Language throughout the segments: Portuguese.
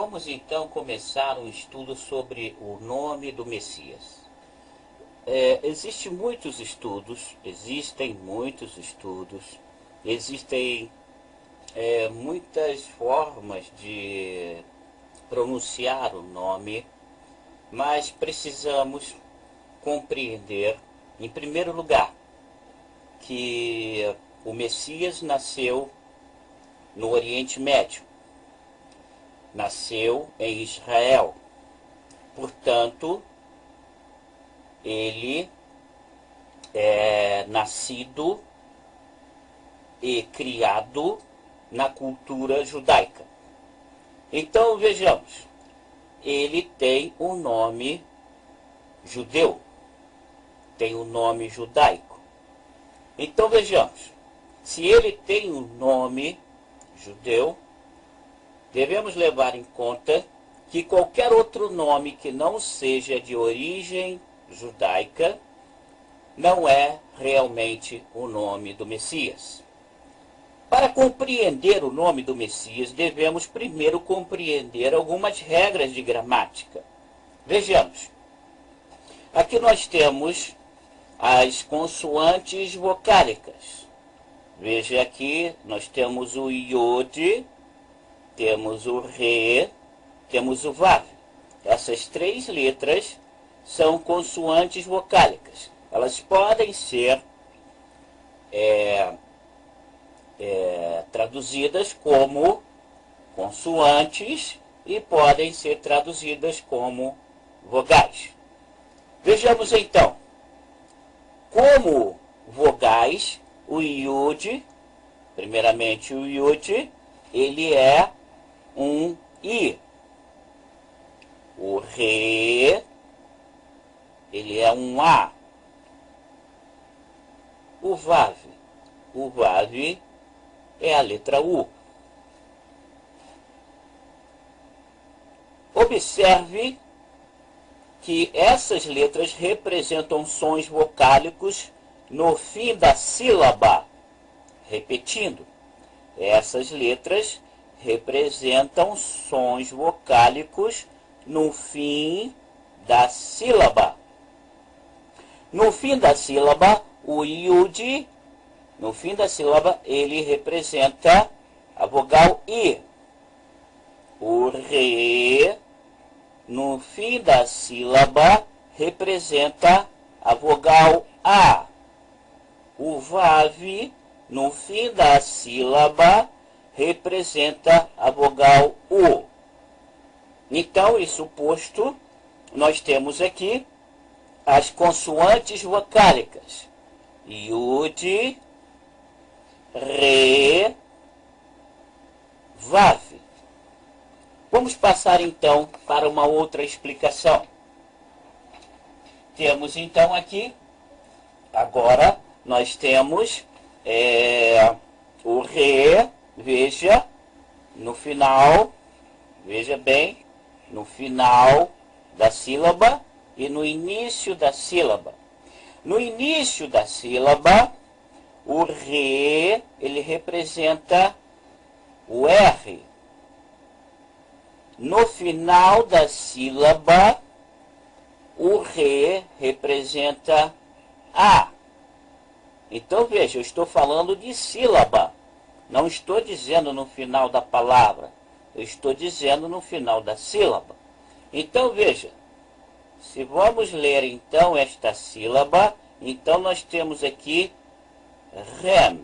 Vamos então começar um estudo sobre o nome do Messias. Existem muitos estudos, existem muitas formas de pronunciar o nome, mas precisamos compreender, em primeiro lugar, que o Messias nasceu no Oriente Médio, nasceu em Israel. Portanto, ele é nascido e criado na cultura judaica. Então, vejamos, ele tem um nome judeu, tem um nome judaico. Então, vejamos, se ele tem um nome judeu, devemos levar em conta que qualquer outro nome que não seja de origem judaica não é realmente o nome do Messias. Para compreender o nome do Messias, devemos primeiro compreender algumas regras de gramática. Vejamos, aqui nós temos as consoantes vocálicas. Veja aqui, nós temos o Yod, temos o Re, temos o Vav. Essas três letras são consoantes vocálicas. Elas podem ser traduzidas como consoantes e podem ser traduzidas como vogais. Vejamos então, como vogais, o Yud, primeiramente o Yud, ele é um I. O Re, ele é um A. O Vav é a letra U. Observe que essas letras representam sons vocálicos no fim da sílaba. Repetindo, essas letras representam sons vocálicos no fim da sílaba. No fim da sílaba, o Yud, no fim da sílaba, ele representa a vogal I. O Re, no fim da sílaba, representa a vogal A. O Vav, no fim da sílaba, representa a vogal U. Então, isso posto, nós temos aqui as consoantes vocálicas. Yud, Re, Vav. Vamos passar então para uma outra explicação. Temos então aqui, agora nós temos o Re, veja, no final, veja bem, no final da sílaba e no início da sílaba. No início da sílaba, o Re, ele representa o R. No final da sílaba, o Re representa A. Então, veja, eu estou falando de sílaba. Não estou dizendo no final da palavra. Eu estou dizendo no final da sílaba. Então, veja, se vamos ler então esta sílaba, então nós temos aqui Rem.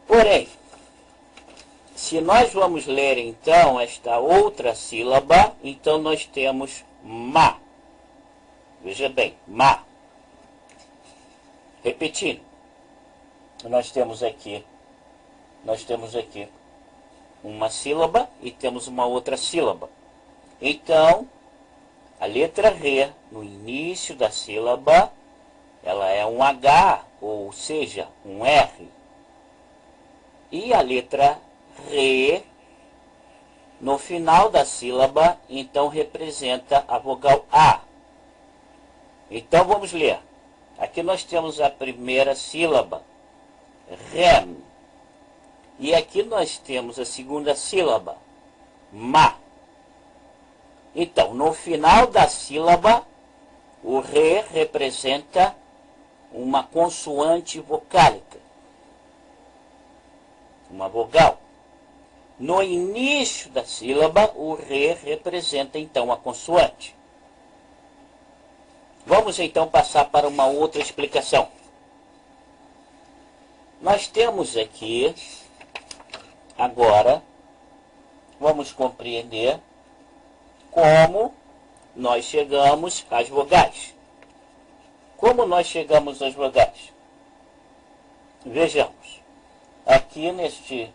Porém, se nós vamos ler então esta outra sílaba, então nós temos Ma. Veja bem, Ma. Repetindo, nós temos aqui uma sílaba e temos uma outra sílaba. Então, a letra Re, no início da sílaba, ela é um H, ou seja, um R. E a letra Re, no final da sílaba, então representa a vogal A. Então, vamos ler. Aqui nós temos a primeira sílaba, Rem. E aqui nós temos a segunda sílaba, ma. Então, no final da sílaba, o re representa uma consoante vocálica, uma vogal. No início da sílaba, o re representa então a consoante. Vamos então passar para uma outra explicação. Nós temos aqui, agora, vamos compreender como nós chegamos às vogais. Como nós chegamos às vogais? Vejamos. Aqui neste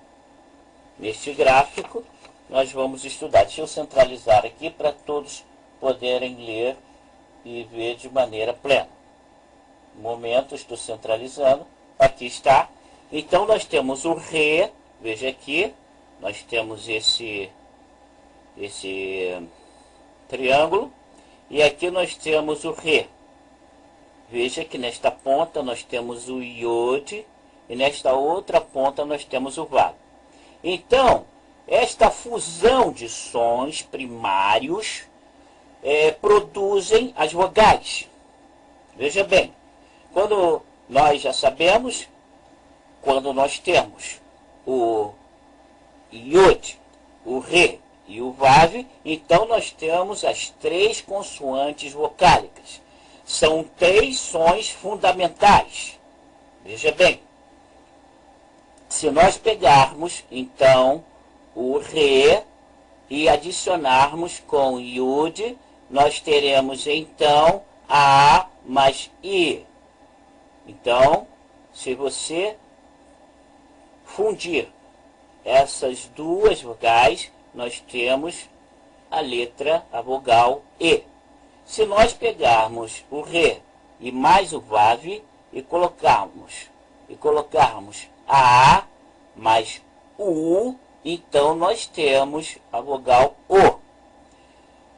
gráfico, nós vamos estudar. Deixa eu centralizar aqui para todos poderem ler e ver de maneira plena. No momento, estou centralizando. Aqui está. Então, nós temos o re. Veja aqui. Nós temos esse triângulo. E aqui nós temos o re. Veja que nesta ponta nós temos o iode. E nesta outra ponta nós temos o vav. Então, esta fusão de sons primários produzem as vogais. Veja bem, quando nós já sabemos, quando nós temos o iode, o re e o vav, então nós temos as três consoantes vocálicas. São três sons fundamentais. Veja bem, se nós pegarmos, então, o re e adicionarmos com iode, nós teremos, então, a mais i. Então, se você fundir essas duas vogais, nós temos a vogal e. Se nós pegarmos o re e mais o vav e colocarmos a mais u, então nós temos a vogal o.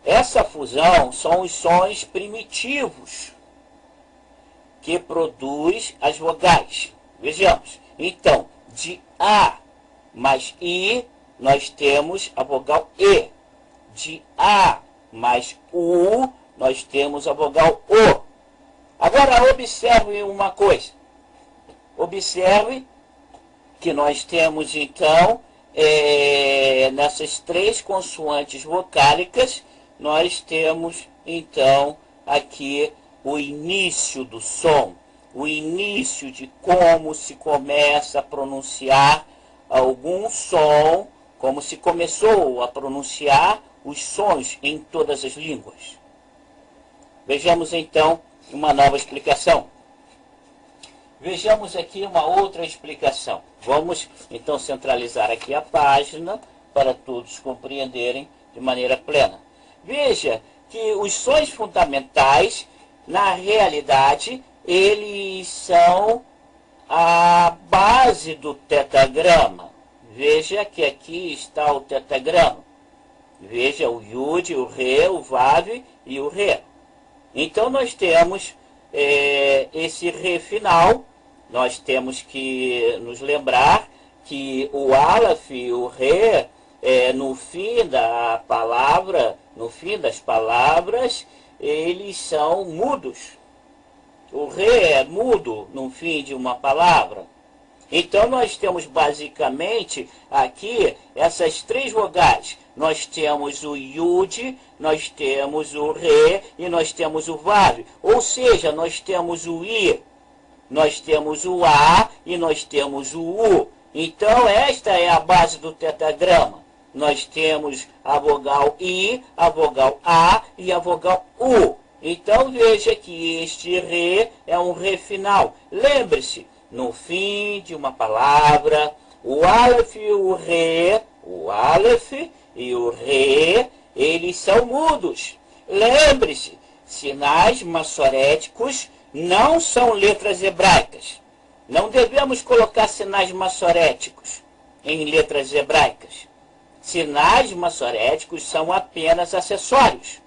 Essa fusão são os sons primitivos que produz as vogais. Vejamos. Então, de a mais i, nós temos a vogal e. De a mais u, nós temos a vogal o. Agora, observe uma coisa. Observe que nós temos, então, nessas três consoantes vocálicas, nós temos, então, aqui o início do som, o início de como se começa a pronunciar algum som, como se começou a pronunciar os sons em todas as línguas. Vejamos, então, uma nova explicação. Vejamos aqui uma outra explicação. Vamos, então, centralizar aqui a página para todos compreenderem de maneira plena. Veja que os sons fundamentais, na realidade, eles são a base do tetragrama. Veja que aqui está o tetragrama. Veja o iode, o re, o vav e o re. Então, nós temos esse re final. Nós temos que nos lembrar que o aleph e o re, no fim da palavra, no fim das palavras, eles são mudos. O re é mudo no fim de uma palavra. Então, nós temos basicamente aqui essas três vogais. Nós temos o iode, nós temos o re e nós temos o vav. Ou seja, nós temos o i, nós temos o a e nós temos o u. Então, esta é a base do tetragrama. Nós temos a vogal i, a vogal a e a vogal u. Então, veja que este re é um re final. Lembre-se, no fim de uma palavra, o aleph e o aleph e o re, eles são mudos. Lembre-se, sinais massoréticos não são letras hebraicas. Não devemos colocar sinais massoréticos em letras hebraicas. Sinais massoréticos são apenas acessórios,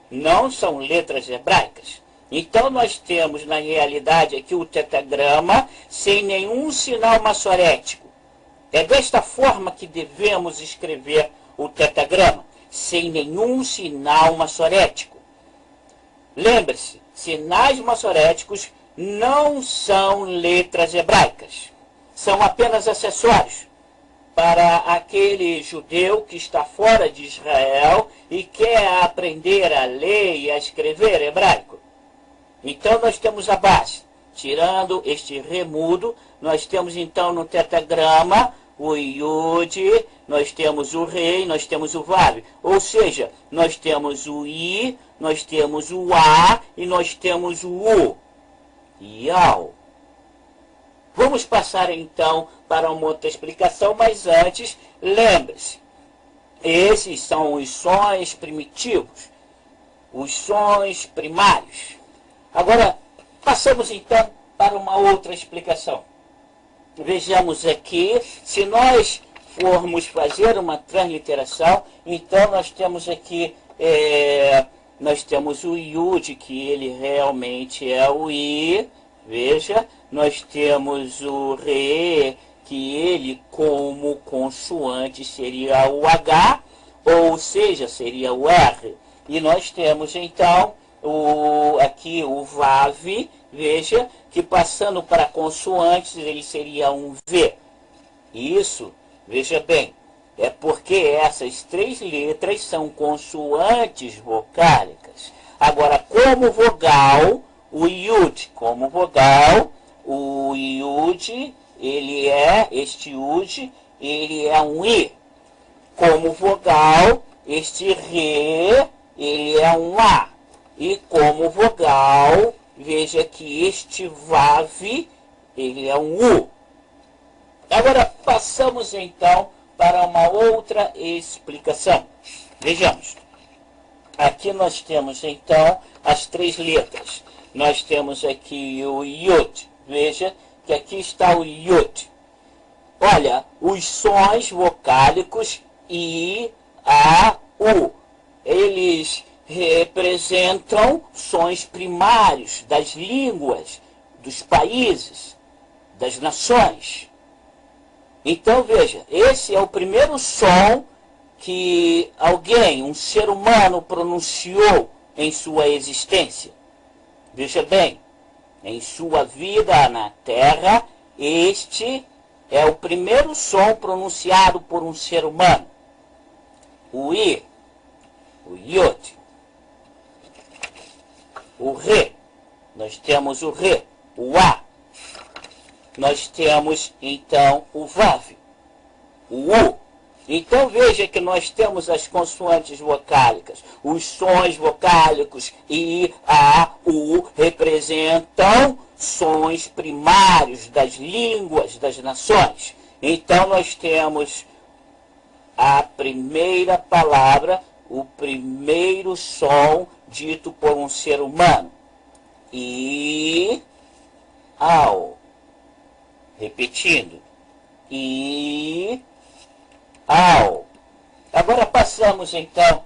não são letras hebraicas. Então, nós temos, na realidade, aqui o tetragrama sem nenhum sinal massorético. É desta forma que devemos escrever o tetragrama, sem nenhum sinal maçorético. Lembre-se, sinais maçoréticos não são letras hebraicas. São apenas acessórios para aquele judeu que está fora de Israel e quer aprender a ler e a escrever hebraico. Então nós temos a base. Tirando este remudo, nós temos então no tetragrama o Yud, nós temos o Rei, nós temos o Vav. Ou seja, nós temos o I, nós temos o A e nós temos o U. Yau. Vamos passar então para uma outra explicação, mas antes, lembre-se, esses são os sons primitivos, os sons primários. Agora, passamos então para uma outra explicação. Vejamos aqui, se nós formos fazer uma transliteração, então nós temos aqui, nós temos o Yud, que ele realmente é o I, veja, nós temos o Re, que ele como consoante seria o H, ou seja, seria o R. E nós temos então aqui o Vav, veja, que passando para consoantes ele seria um V. Isso, veja bem, é porque essas três letras são consoantes vocálicas. Agora, como vogal, o Yud, como vogal, o Yud, este Yud, ele é um I. Como vogal, este Re, ele é um A. E como vogal, veja que este Vav, ele é um U. Agora, passamos então para uma outra explicação. Vejamos. Aqui nós temos então as três letras. Nós temos aqui o Yud. Veja que aqui está o Yud. Olha, os sons vocálicos I, A, U. Eles representam sons primários das línguas, dos países, das nações. Então, veja, esse é o primeiro som que alguém, um ser humano, pronunciou em sua existência. Veja bem, em sua vida na Terra, este é o primeiro som pronunciado por um ser humano. O I, o Yod, o Re, nós temos o Re, o A, nós temos então o Vav, o U. Então veja que nós temos as consoantes vocálicas, os sons vocálicos I, A, U representam sons primários das línguas das nações. Então nós temos a primeira palavra, o primeiro som dito por um ser humano. I, ao. Repetindo. I, ao. Agora passamos então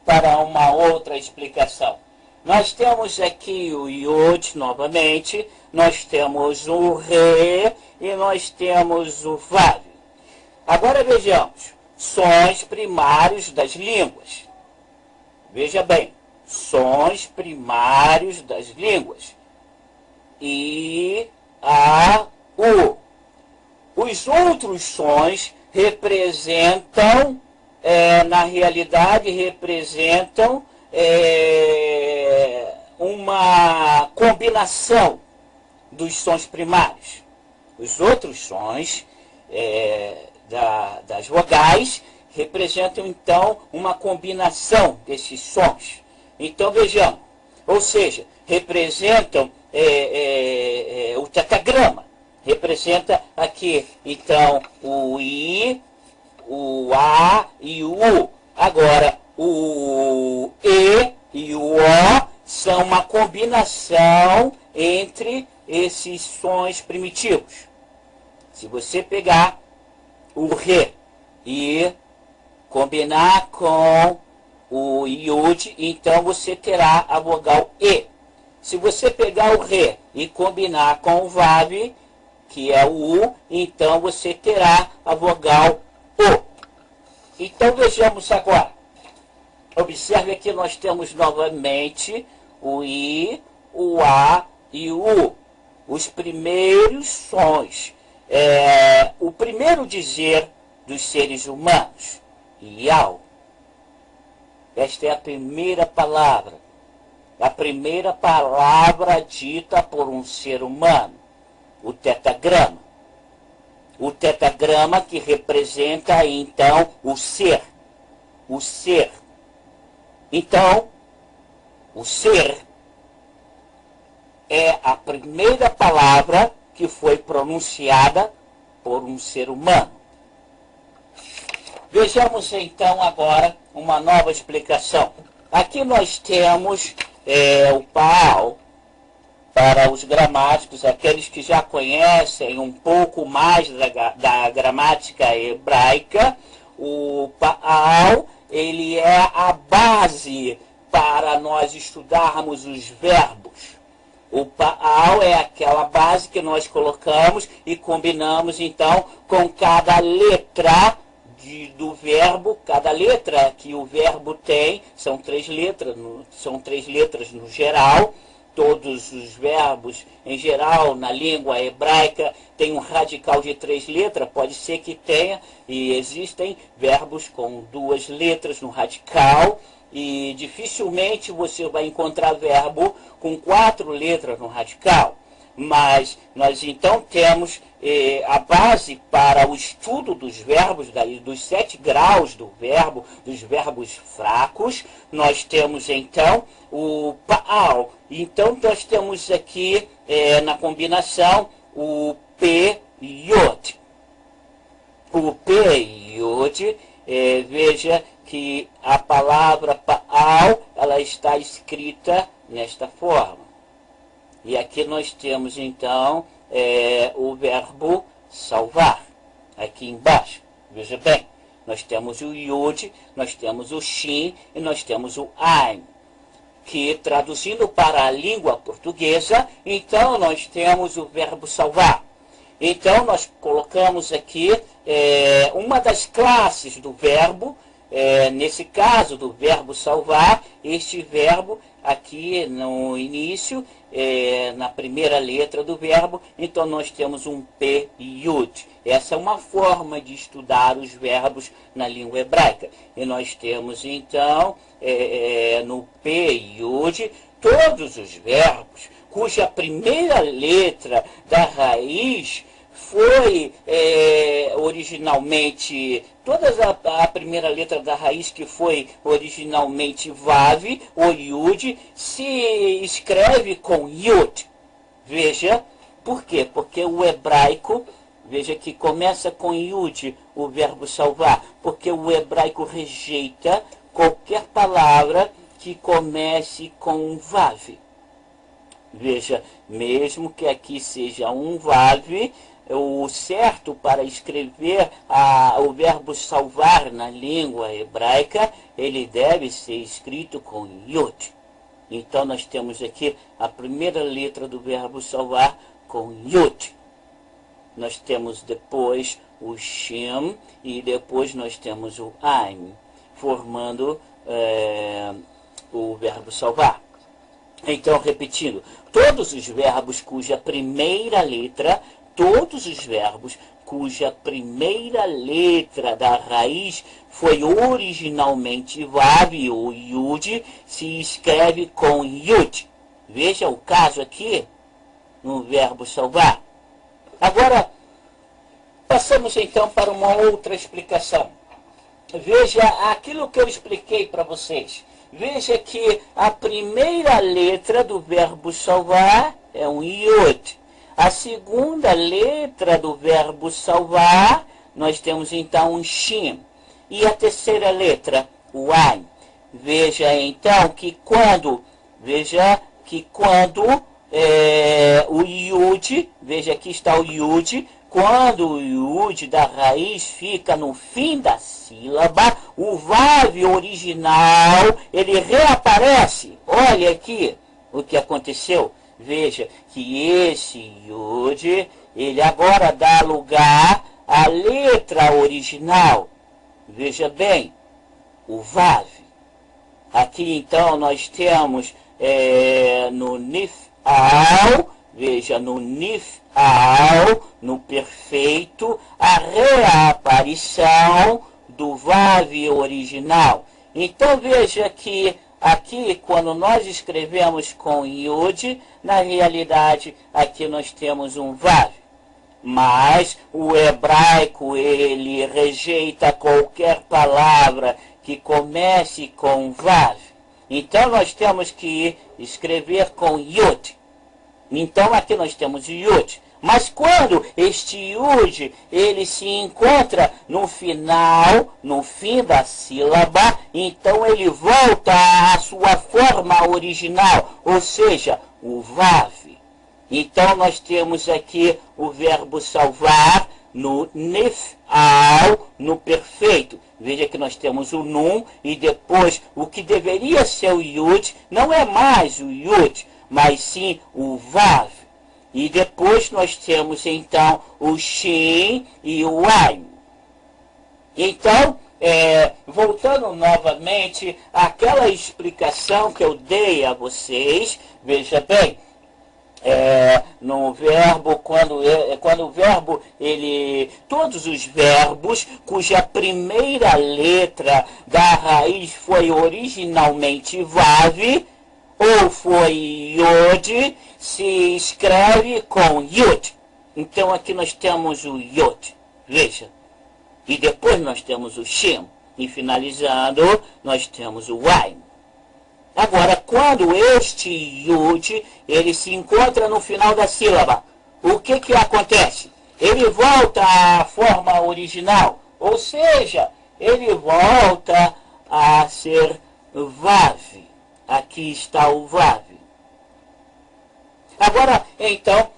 para uma outra explicação. Nós temos aqui o Yod novamente, nós temos o Re e nós temos o Vav. Agora vejamos, sons primários das línguas. Veja bem, sons primários das línguas. I, A, U. Os outros sons representam, na realidade, representam uma combinação dos sons primários. Os outros sons das vogais representam, então, uma combinação desses sons. Então, vejamos, ou seja, representam o tetragrama. Representa aqui, então, o I, o A e o U. Agora, o E e o O são uma combinação entre esses sons primitivos. Se você pegar o Re e combinar com o Yud, então você terá a vogal E. Se você pegar o Re e combinar com o Vav, que é o U, então você terá a vogal O. Então vejamos agora. Observe que nós temos novamente o I, o A e o U. Os primeiros sons. O primeiro dizer dos seres humanos. Iau. Esta é a primeira palavra. A primeira palavra dita por um ser humano. O tetagrama. O tetagrama que representa, então, o ser. O ser. Então, o ser é a primeira palavra que foi pronunciada por um ser humano. Vejamos, então, agora uma nova explicação. Aqui nós temos o Paal. Para os gramáticos, aqueles que já conhecem um pouco mais da gramática hebraica, o Paal, ele é a base para nós estudarmos os verbos. O Paal é aquela base que nós colocamos e combinamos, então, com cada letra do verbo. Cada letra que o verbo tem, são três letras no geral. Todos os verbos, em geral, na língua hebraica, tem um radical de 3 letras. Pode ser que tenha, e existem verbos com 2 letras no radical. E dificilmente você vai encontrar verbo com 4 letras no radical. Mas nós então temos a base para o estudo dos verbos, dos 7 graus do verbo, dos verbos fracos. Nós temos então o Paal. Então nós temos aqui na combinação o P-Yod. O P-Yod, veja que a palavra Paal, ela está escrita nesta forma. E aqui nós temos, então, o verbo salvar, aqui embaixo. Veja bem, nós temos o Yud, nós temos o Shin e nós temos o Ain, que, traduzindo para a língua portuguesa, então nós temos o verbo salvar. Então, nós colocamos aqui uma das classes do verbo, nesse caso do verbo salvar, este verbo aqui no início, na primeira letra do verbo, então nós temos um P-Yud. Essa é uma forma de estudar os verbos na língua hebraica. E nós temos então, no P-Yud, todos os verbos cuja primeira letra da raiz foi originalmente, a primeira letra da raiz que foi originalmente Vav, ou Yud, se escreve com Yud. Veja, por quê? Porque o hebraico, veja que começa com Yud, o verbo salvar, porque o hebraico rejeita qualquer palavra que comece com Vav. Veja, mesmo que aqui seja um Vav, o certo para escrever o verbo salvar na língua hebraica, ele deve ser escrito com Yod. Então nós temos aqui a primeira letra do verbo salvar com Yod. Nós temos depois o Shem e depois nós temos o Ain, formando o verbo salvar. Então, repetindo, todos os verbos cuja primeira letra da raiz foi originalmente Vav ou Yud, se escreve com Yud. Veja o caso aqui no verbo salvar. Agora, passamos então para uma outra explicação. Veja aquilo que eu expliquei para vocês. Veja que a primeira letra do verbo salvar é um Yud. A segunda letra do verbo salvar, nós temos então um Shin. E a terceira letra, o Ain. Veja então que quando o Yud, veja aqui está o Yud, quando o Yud da raiz fica no fim da sílaba, o Vav original, ele reaparece. Olha aqui o que aconteceu. Veja que esse Yud, ele agora dá lugar à letra original. Veja bem, o Vav. Aqui então nós temos no Nif'al, veja, no Nif'al, no perfeito, a reaparição do Vav original. Então veja que aqui, quando nós escrevemos com Yud, na realidade aqui nós temos um Vav. Mas o hebraico, ele rejeita qualquer palavra que comece com Vav. Então nós temos que escrever com Yud. Então aqui nós temos Yud. Mas quando este Yud, ele se encontra no final, no fim da sílaba, então ele volta à sua forma original, ou seja, o Vav. Então nós temos aqui o verbo salvar no Nif'al, no perfeito. Veja que nós temos o Nun e depois o que deveria ser o Yud, não é mais o Yud, mas sim o Vav. E depois nós temos então o Shin e o Ain. Então, voltando novamente àquela explicação que eu dei a vocês, veja bem, no verbo, quando o verbo, todos os verbos cuja primeira letra da raiz foi originalmente Vav, ou foi Yod, se escreve com Yud. Então aqui nós temos o Yod, veja. E depois nós temos o Shin. E finalizando, nós temos o Ain. Agora, quando este Yud, ele se encontra no final da sílaba, o que acontece? Ele volta à forma original, ou seja, ele volta a ser Vav. Aqui está o Vav. Agora, então,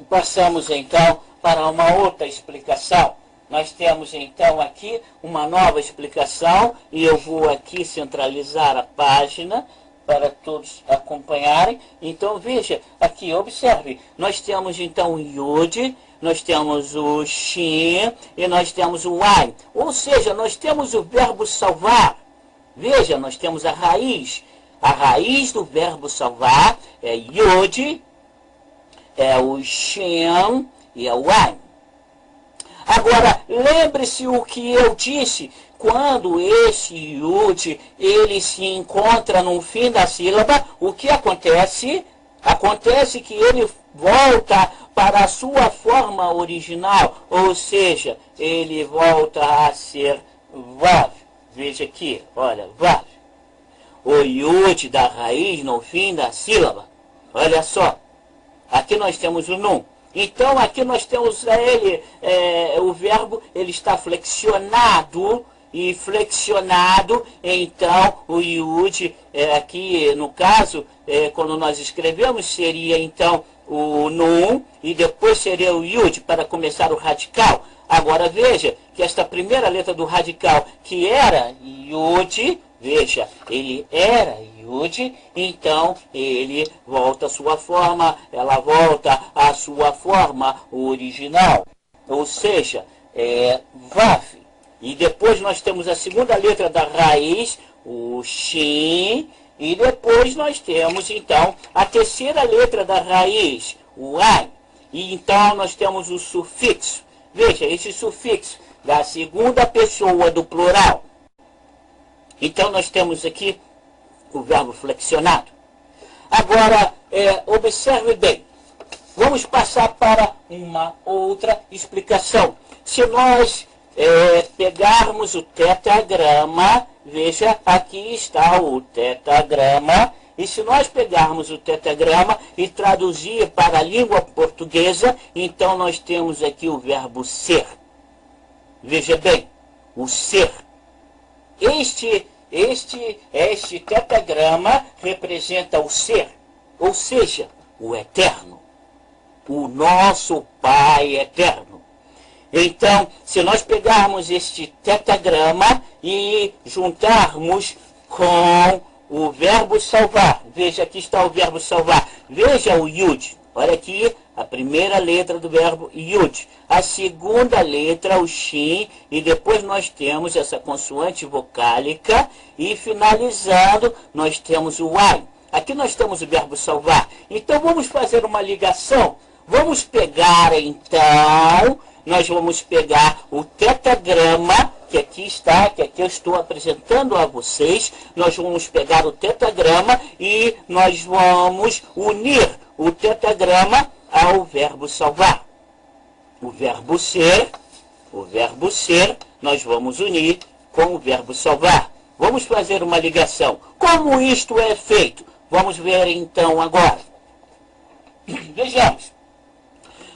passamos então para uma outra explicação. Nós temos então aqui uma nova explicação e eu vou aqui centralizar a página para todos acompanharem. Então veja, aqui observe, nós temos então o Yud, nós temos o Shin e nós temos o Ain. Ou seja, nós temos o verbo salvar. Veja, nós temos a raiz. A raiz do verbo salvar é Yud, é o Shin e é o Ain. Agora, lembre-se o que eu disse, quando esse Yud, ele se encontra no fim da sílaba, o que acontece? Acontece que ele volta para a sua forma original, ou seja, ele volta a ser Vav. Veja aqui, olha, Vav. O Yud da raiz no fim da sílaba, olha só, aqui nós temos o Nun. Então aqui nós temos o verbo, ele está flexionado, e flexionado, então o Yud, aqui no caso, quando nós escrevemos, seria então o Nun, e depois seria o Yud, para começar o radical. Agora veja que esta primeira letra do radical, que era Yud, veja, ele era Yud, então ele volta à sua forma, ela volta à sua forma original, ou seja, Vav. E depois nós temos a segunda letra da raiz, o Shin, e depois nós temos então a terceira letra da raiz, o Ain. E então nós temos o sufixo. Veja, esse sufixo da segunda pessoa do plural. Então nós temos aqui o verbo flexionado. Agora, observe bem. Vamos passar para uma outra explicação. Se nós pegarmos o tetragrama, veja, aqui está o tetragrama, e se nós pegarmos o tetragrama e traduzir para a língua portuguesa, então nós temos aqui o verbo ser. Veja bem, o ser. Este tetragrama representa o ser, ou seja, o eterno, o nosso Pai eterno. Então, se nós pegarmos este tetragrama e juntarmos com o verbo salvar, veja, aqui está o verbo salvar, veja o Yud, olha aqui a primeira letra do verbo yud, a segunda letra, o shin, e depois nós temos essa consoante vocálica, e finalizando, nós temos o ain. Aqui nós temos o verbo salvar. Então vamos fazer uma ligação. Vamos pegar então, nós vamos pegar o tetagrama, que aqui está, que aqui eu estou apresentando a vocês. Nós vamos pegar o tetagrama e nós vamos unir o tetagrama ao verbo salvar. O verbo ser, nós vamos unir com o verbo salvar. Vamos fazer uma ligação. Como isto é feito? Vamos ver então agora. Vejamos.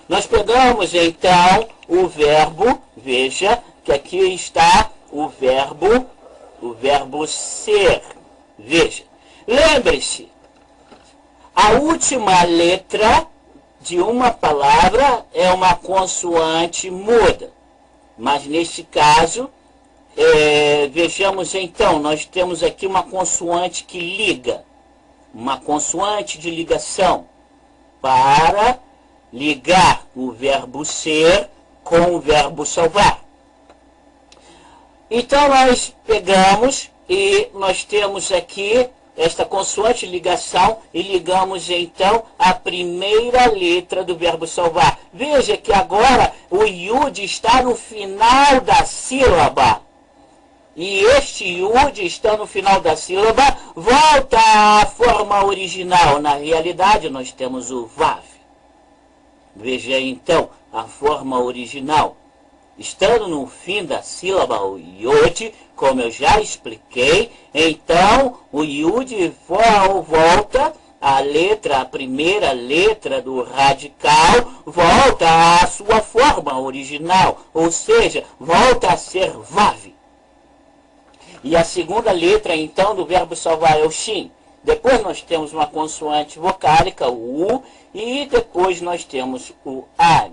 Nós pegamos então o verbo, veja que aqui está o verbo ser. Veja. Lembre-se, a última letra de uma palavra é uma consoante muda. Mas neste caso, vejamos então, nós temos aqui uma consoante que liga. Uma consoante de ligação para ligar o verbo ser com o verbo salvar. Então nós pegamos e nós temos aqui esta consoante de ligação e ligamos então a primeira letra do verbo salvar. Veja que agora o yud está no final da sílaba. E este yud está no final da sílaba, volta à forma original. Na realidade, nós temos o vav. Veja então a forma original. Estando no fim da sílaba o yud, como eu já expliquei, então o yud volta a primeira letra do radical, volta à sua forma original, ou seja, volta a ser vav. E a segunda letra, então, do verbo salvar é o shin. Depois nós temos uma consoante vocálica, o u, e depois nós temos o an.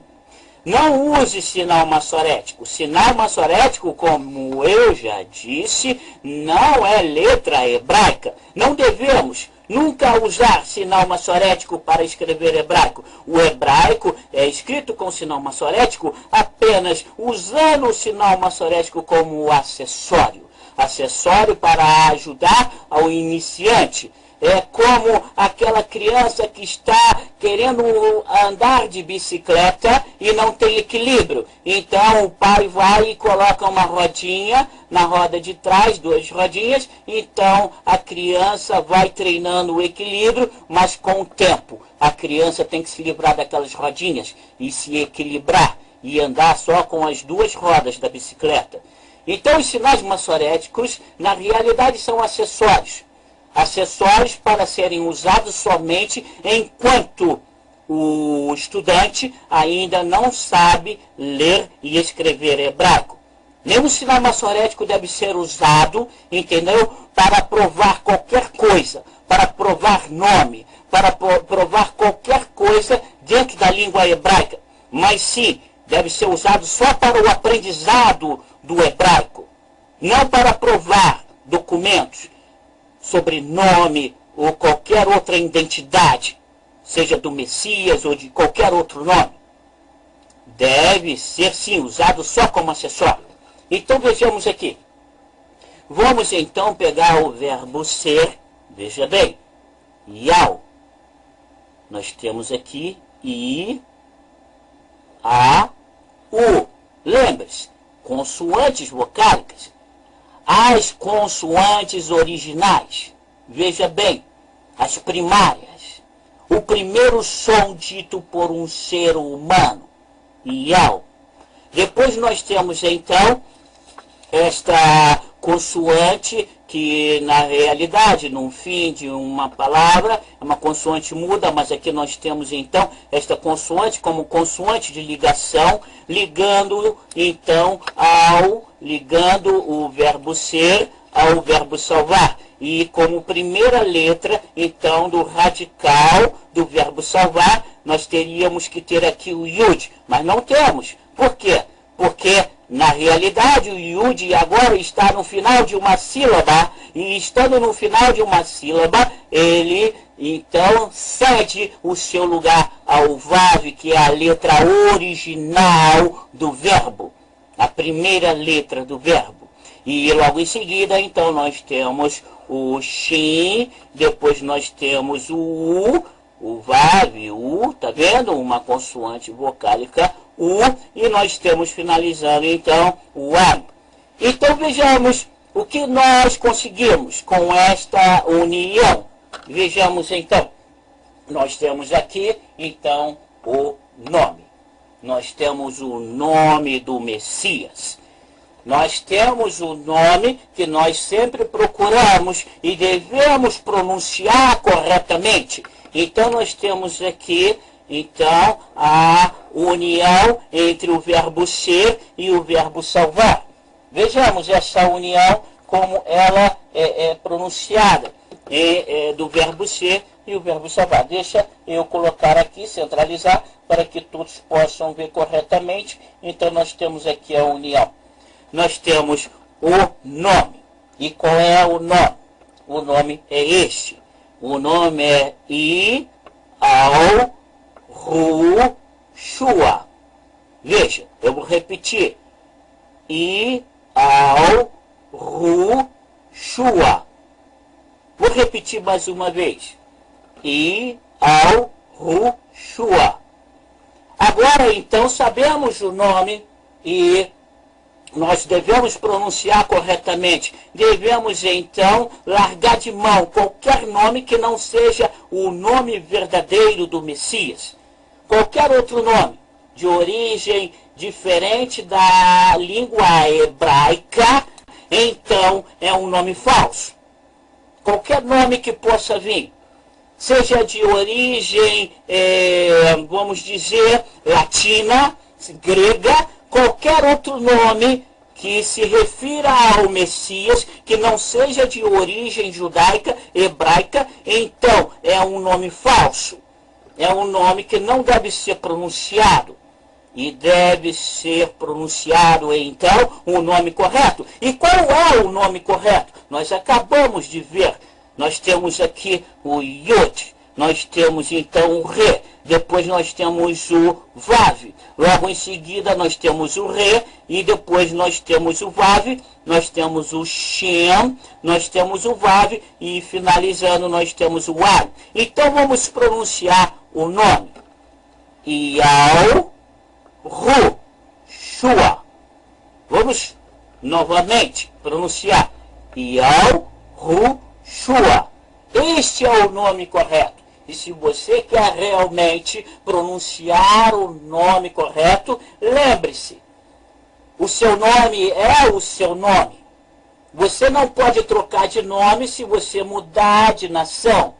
Não use sinal massorético. Sinal massorético, como eu já disse, não é letra hebraica. Não devemos nunca usar sinal massorético para escrever hebraico. O hebraico é escrito com sinal massorético apenas usando o sinal massorético como acessório. Acessório para ajudar ao iniciante. É como aquela criança que está querendo andar de bicicleta e não tem equilíbrio. Então o pai vai e coloca uma rodinha na roda de trás, 2 rodinhas. Então a criança vai treinando o equilíbrio, mas com o tempo. A criança tem que se livrar daquelas rodinhas e se equilibrar e andar só com as 2 rodas da bicicleta. Então os sinais massoréticos, na realidade, são acessórios. Acessórios para serem usados somente enquanto o estudante ainda não sabe ler e escrever hebraico. Nenhum sinal massorético deve ser usado, entendeu? Para provar qualquer coisa, para provar nome, para provar qualquer coisa dentro da língua hebraica. Mas sim, deve ser usado só para o aprendizado do hebraico, não para provar documentos, sobrenome ou qualquer outra identidade, seja do Messias ou de qualquer outro nome. Deve ser, sim, usado só como acessório. Então vejamos aqui. Vamos então pegar o verbo ser, veja bem, yau. Nós temos aqui i, a, u. Lembre-se, consoantes vocálicas. As consoantes originais, veja bem, as primárias. O primeiro som dito por um ser humano, iau. Depois nós temos então esta consoante que na realidade, no fim de uma palavra, é uma consoante muda, mas aqui nós temos então esta consoante como consoante de ligação, ligando então ligando o verbo ser ao verbo salvar. E como primeira letra, então, do radical do verbo salvar, nós teríamos que ter aqui o yud, mas não temos. Por quê? Porque Na realidade, o Yud agora está no final de uma sílaba, e estando no final de uma sílaba, ele então cede o seu lugar ao Vav, que é a letra original do verbo, a primeira letra do verbo. E logo em seguida, então, nós temos o Shin, depois nós temos o Vav, o, tá vendo? Uma consoante vocálica, U, e nós temos finalizando então o A. Então vejamos o que nós conseguimos com esta união. Vejamos então, nós temos aqui então o nome. Nós temos o nome do Messias. Nós temos o nome que nós sempre procuramos e devemos pronunciar corretamente. Então nós temos aqui então a união entre o verbo ser e o verbo salvar. Vejamos essa união, como ela é pronunciada do verbo ser e o verbo salvar. Deixa eu colocar aqui, centralizar, para que todos possam ver corretamente. Então nós temos aqui a união. Nós temos o nome. E qual é o nome? O nome é este. O nome é Yahushua. Veja, eu vou repetir. Yahushua. Vou repetir mais uma vez. Yahushua. Agora, então, sabemos o nome e nós devemos pronunciar corretamente. Devemos, então, largar de mão qualquer nome que não seja o nome verdadeiro do Messias. Qualquer outro nome de origem diferente da língua hebraica, então é um nome falso. Qualquer nome que possa vir, seja de origem, vamos dizer, latina, grega, qualquer outro nome que se refira ao Messias, que não seja de origem judaica, hebraica, então é um nome falso. É um nome que não deve ser pronunciado. E deve ser pronunciado, então, o nome correto. E qual é o nome correto? Nós acabamos de ver. Nós temos aqui o Yod. Nós temos, então, o Re. Depois nós temos o Vav. Logo em seguida nós temos o Re. E depois nós temos o Vav. Nós temos o Shem. Nós temos o Vav. E finalizando nós temos o A. Então vamos pronunciar o nome. Yahushua. Vamos novamente pronunciar. Yahushua. Este é o nome correto. E se você quer realmente pronunciar o nome correto, lembre-se, o seu nome é o seu nome. Você não pode trocar de nome se você mudar de nação.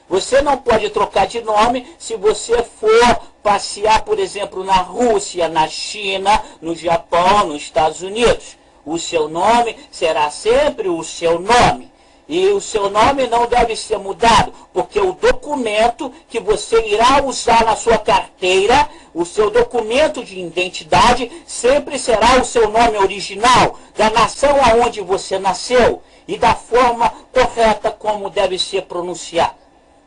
Você não pode trocar de nome se você for passear, por exemplo, na Rússia, na China, no Japão, nos Estados Unidos. O seu nome será sempre o seu nome. E o seu nome não deve ser mudado, porque o documento que você irá usar na sua carteira, o seu documento de identidade, sempre será o seu nome original, da nação aonde você nasceu e da forma correta como deve ser pronunciado.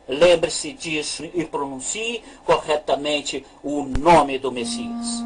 Lembre-se disso e pronuncie corretamente o nome do Messias.